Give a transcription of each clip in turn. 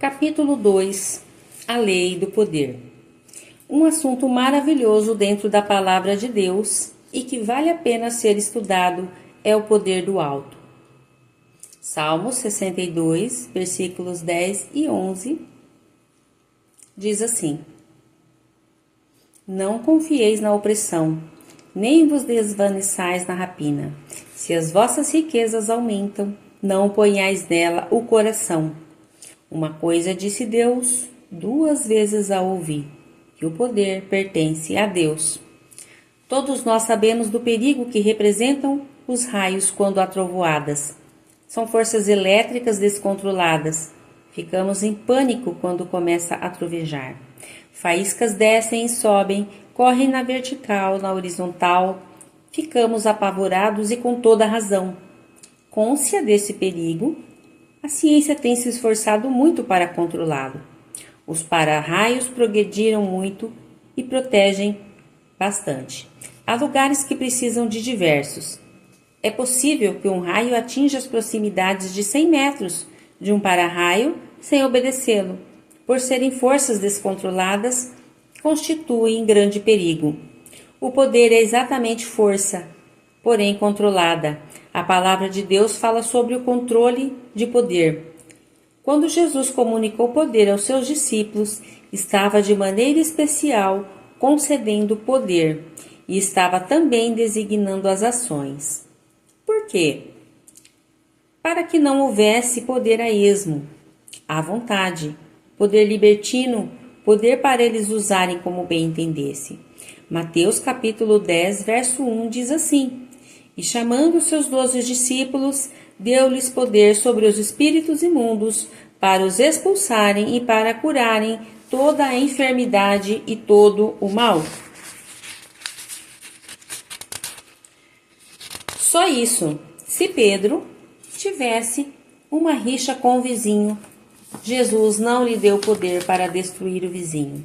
Capítulo 2. A Lei do Poder. Um assunto maravilhoso dentro da Palavra de Deus e que vale a pena ser estudado é o poder do alto. Salmos 62, versículos 10 e 11, diz assim: Não confieis na opressão, nem vos desvaneçais na rapina. Se as vossas riquezas aumentam, não ponhais nela o coração. Uma coisa disse Deus, 2 vezes a ouvi, que o poder pertence a Deus. Todos nós sabemos do perigo que representam os raios quando há trovoadas. São forças elétricas descontroladas. Ficamos em pânico quando começa a trovejar. Faíscas descem e sobem, correm na vertical, na horizontal. Ficamos apavorados e com toda a razão. Cônscia desse perigo, a ciência tem se esforçado muito para controlá-lo. Os para-raios progrediram muito e protegem bastante. Há lugares que precisam de diversos. É possível que um raio atinja as proximidades de 100 metros de um para-raio sem obedecê-lo. Por serem forças descontroladas, constituem grande perigo. O poder é exatamente força, porém controlada. A palavra de Deus fala sobre o controle de poder. Quando Jesus comunicou poder aos seus discípulos, estava de maneira especial concedendo poder e estava também designando as ações. Por quê? Para que não houvesse poder a esmo, à vontade, poder libertino, poder para eles usarem como bem entendesse. Mateus capítulo 10, verso 1 diz assim: E chamando seus 12 discípulos, deu-lhes poder sobre os espíritos imundos, para os expulsarem e para curarem toda a enfermidade e todo o mal. Só isso, se Pedro tivesse uma rixa com o vizinho, Jesus não lhe deu poder para destruir o vizinho.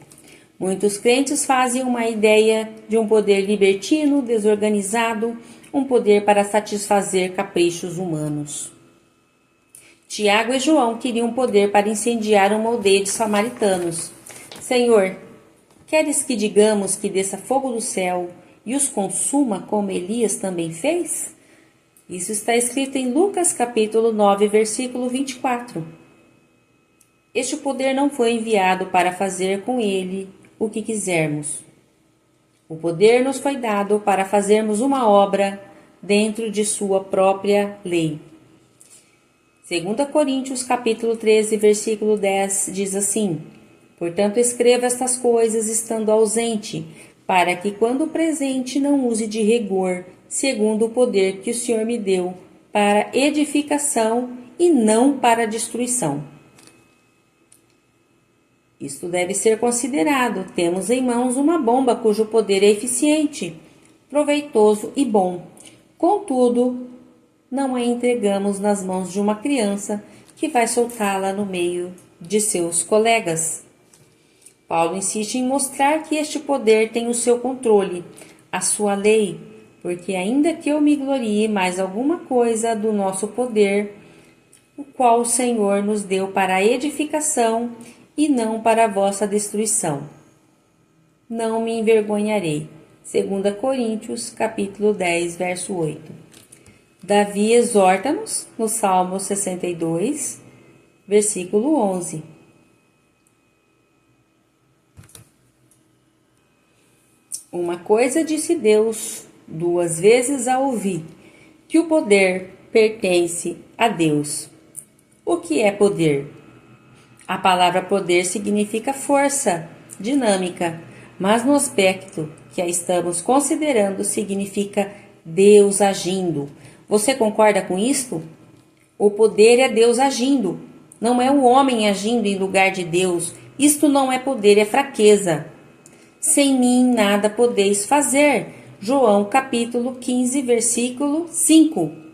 Muitos crentes fazem uma ideia de um poder libertino, desorganizado, um poder para satisfazer caprichos humanos. Tiago e João queriam poder para incendiar uma aldeia de samaritanos. Senhor, queres que digamos que desça fogo do céu e os consuma como Elias também fez? Isso está escrito em Lucas capítulo 9, versículo 24. Este poder não foi enviado para fazer com ele o que quisermos. O poder nos foi dado para fazermos uma obra dentro de sua própria lei. 2 Coríntios capítulo 13, versículo 10 diz assim: Portanto, escreva estas coisas estando ausente, para que quando presente não use de rigor, segundo o poder que o Senhor me deu, para edificação e não para destruição. Isto deve ser considerado. Temos em mãos uma bomba cujo poder é eficiente, proveitoso e bom. Contudo, não a entregamos nas mãos de uma criança que vai soltá-la no meio de seus colegas. Paulo insiste em mostrar que este poder tem o seu controle, a sua lei, porque ainda que eu me glorie mais alguma coisa do nosso poder, o qual o Senhor nos deu para a edificação e não para a vossa destruição. Não me envergonharei. 2 Coríntios, capítulo 10, verso 8. Davi exorta-nos no Salmo 62, versículo 11. Uma coisa disse Deus, 2 vezes a ouvi, que o poder pertence a Deus. O que é poder? A palavra poder significa força, dinâmica, mas no aspecto que a estamos considerando significa Deus agindo. Você concorda com isto? O poder é Deus agindo, não é o homem agindo em lugar de Deus. Isto não é poder, é fraqueza. Sem mim nada podeis fazer. João capítulo 15, versículo 5.